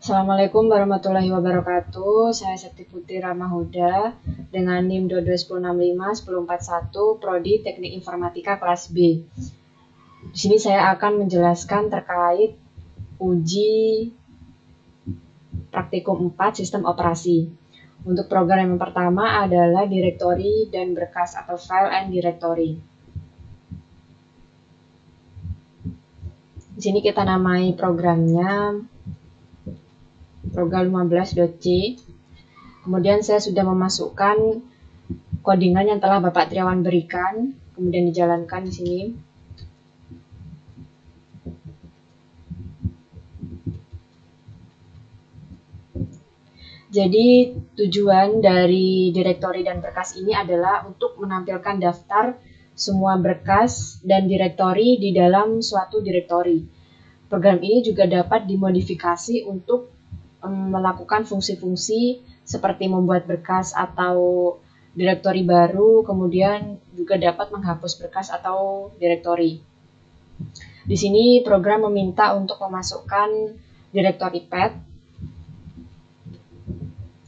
Assalamualaikum warahmatullahi wabarakatuh. Saya Septi Putri Ramahuda dengan NIM 221065-1041 Prodi Teknik Informatika kelas B. Di sini saya akan menjelaskan terkait uji praktikum 4 sistem operasi. Untuk program yang pertama adalah directory dan berkas atau file and directory. Di sini kita namai programnya program 15.c. Kemudian saya sudah memasukkan codingan yang telah Bapak Triawan berikan, kemudian dijalankan di sini. Jadi tujuan dari direktori dan berkas ini adalah untuk menampilkan daftar semua berkas dan direktori di dalam suatu direktori. Program ini juga dapat dimodifikasi untuk melakukan fungsi-fungsi seperti membuat berkas atau direktori baru, kemudian juga dapat menghapus berkas atau direktori. Di sini program meminta untuk memasukkan direktori path.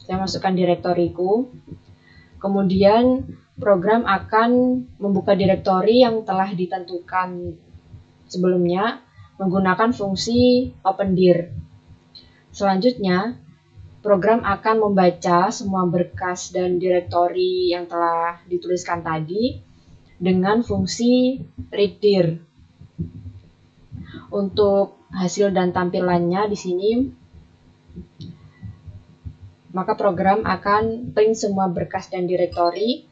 Saya masukkan direktoriku. Kemudian program akan membuka direktori yang telah ditentukan sebelumnya menggunakan fungsi opendir. Selanjutnya, program akan membaca semua berkas dan direktori yang telah dituliskan tadi dengan fungsi readdir. Untuk hasil dan tampilannya di sini, maka program akan print semua berkas dan direktori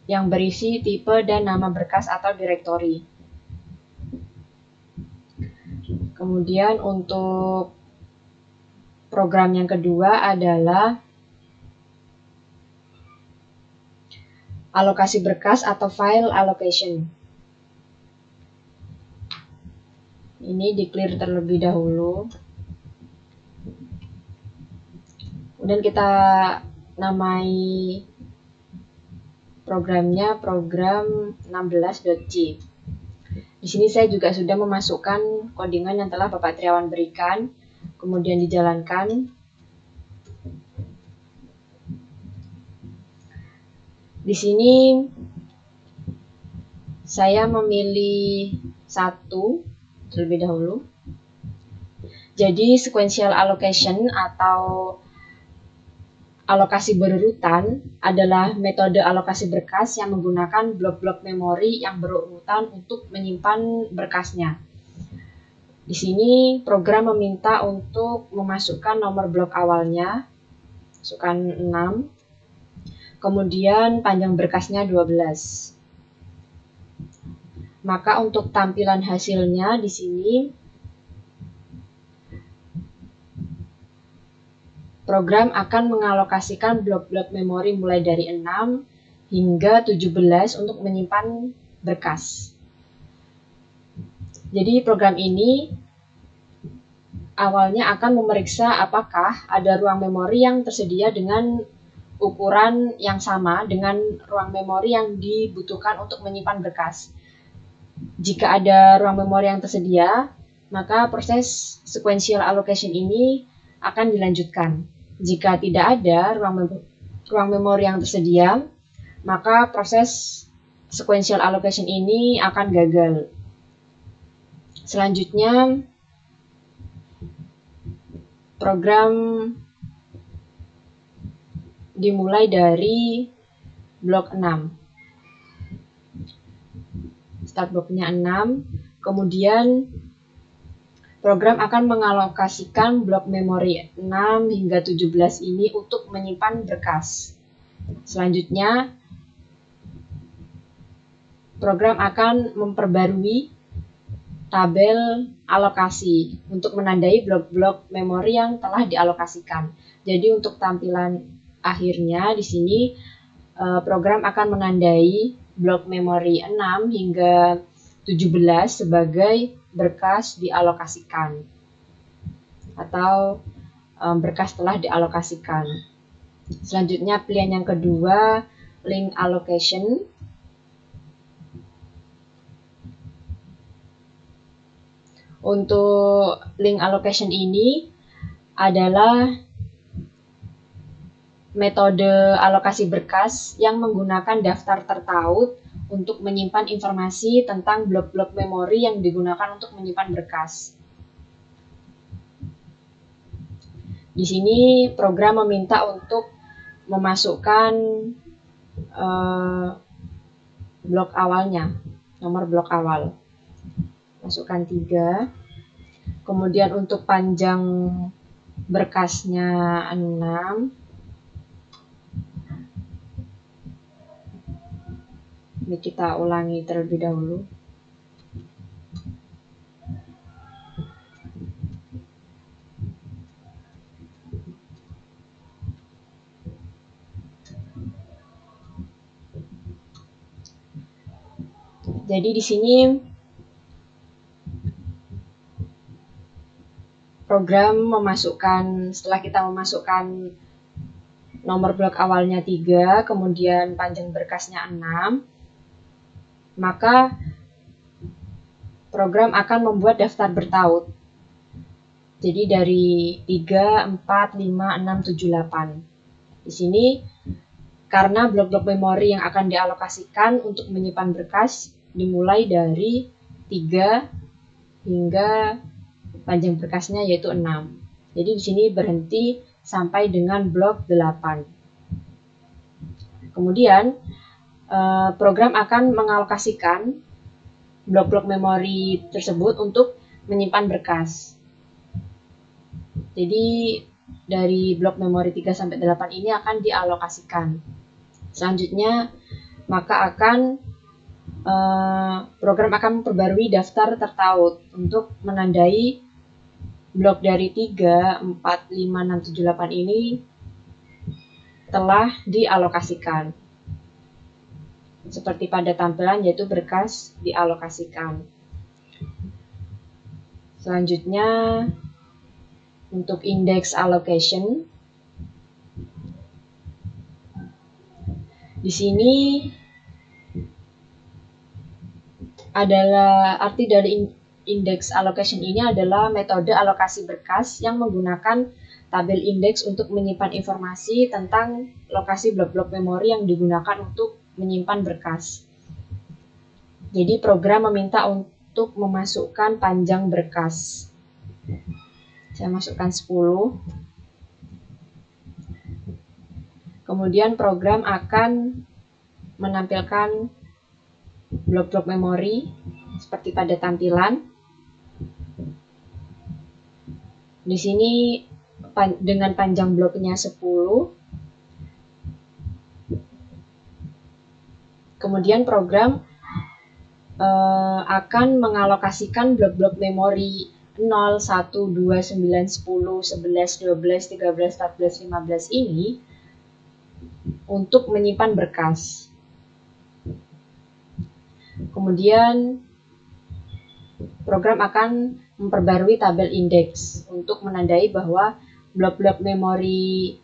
yang berisi tipe dan nama berkas atau direktori. Kemudian untuk program yang kedua adalah alokasi berkas atau file allocation. Ini di-clear terlebih dahulu. Kemudian kita namai programnya program 16.c. Di sini saya juga sudah memasukkan codingan yang telah Bapak Triawan berikan, kemudian dijalankan. Di sini saya memilih satu terlebih dahulu. Jadi sequential allocation atau alokasi berurutan adalah metode alokasi berkas yang menggunakan blok-blok memori yang berurutan untuk menyimpan berkasnya. Di sini program meminta untuk memasukkan nomor blok awalnya, masukkan 6, kemudian panjang berkasnya 12. Maka untuk tampilan hasilnya di sini program akan mengalokasikan blok-blok memori mulai dari 6 hingga 17 untuk menyimpan berkas. Jadi program ini awalnya akan memeriksa apakah ada ruang memori yang tersedia dengan ukuran yang sama dengan ruang memori yang dibutuhkan untuk menyimpan berkas. Jika ada ruang memori yang tersedia, maka proses sequential allocation ini akan dilanjutkan. Jika tidak ada ruang memori yang tersedia, maka proses sequential allocation ini akan gagal. Selanjutnya, program dimulai dari blok 6. Start bloknya 6, kemudian program akan mengalokasikan blok memori 6 hingga 17 ini untuk menyimpan berkas. Selanjutnya, program akan memperbarui tabel alokasi untuk menandai blok-blok memori yang telah dialokasikan. Jadi untuk tampilan akhirnya di sini program akan menandai blok memori 6 hingga 17 sebagai berkas dialokasikan atau berkas telah dialokasikan. Selanjutnya pilihan yang kedua, link allocation. Untuk link allocation ini adalah metode alokasi berkas yang menggunakan daftar tertaut untuk menyimpan informasi tentang blok-blok memori yang digunakan untuk menyimpan berkas. Di sini program meminta untuk memasukkan blok awalnya, nomor blok awal. Masukkan 3. Kemudian untuk panjang berkasnya 6. Ini kita ulangi terlebih dahulu. Jadi di sini program memasukkan, setelah kita memasukkan nomor blok awalnya 3, kemudian panjang berkasnya 6, maka program akan membuat daftar bertaut. Jadi dari 3, 4, 5, 6, 7, 8. Di sini karena blok-blok memori yang akan dialokasikan untuk menyimpan berkas dimulai dari 3 hingga panjang berkasnya yaitu 6. Jadi di sini berhenti sampai dengan blok 8. Kemudian program akan mengalokasikan blok-blok memori tersebut untuk menyimpan berkas. Jadi dari blok memori 3 sampai 8 ini akan dialokasikan. Selanjutnya maka program akan memperbarui daftar tertaut untuk menandai blok dari 3, 4, 5, 6, 7, 8 ini telah dialokasikan. Seperti pada tampilan yaitu berkas dialokasikan. Selanjutnya untuk index allocation. Di sini adalah arti dari index allocation ini adalah metode alokasi berkas yang menggunakan tabel indeks untuk menyimpan informasi tentang lokasi blok-blok memori yang digunakan untuk menyimpan berkas. Jadi program meminta untuk memasukkan panjang berkas. Saya masukkan 10. Kemudian program akan menampilkan blok-blok memori seperti pada tampilan. Di sini dengan panjang bloknya 10. Kemudian program akan mengalokasikan blok-blok memori 0, 1, 2, 9, 10, 11, 12, 13, 14, 15 ini untuk menyimpan berkas. Kemudian program akan memperbarui tabel indeks untuk menandai bahwa blok-blok memori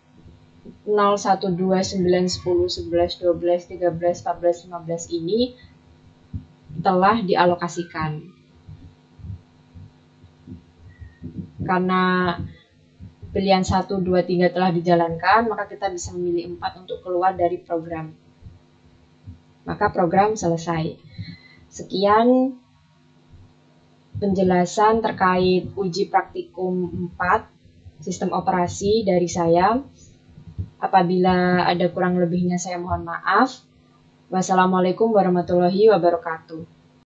0, 1, 2, 9, 10, 11, 12, 13, 14, 15 ini telah dialokasikan. Karena pilihan 1, 2, 3 telah dijalankan, maka kita bisa memilih 4 untuk keluar dari program. Maka program selesai. Sekian penjelasan terkait uji praktikum 4 sistem operasi dari saya. Apabila ada kurang lebihnya saya mohon maaf. Wassalamualaikum warahmatullahi wabarakatuh.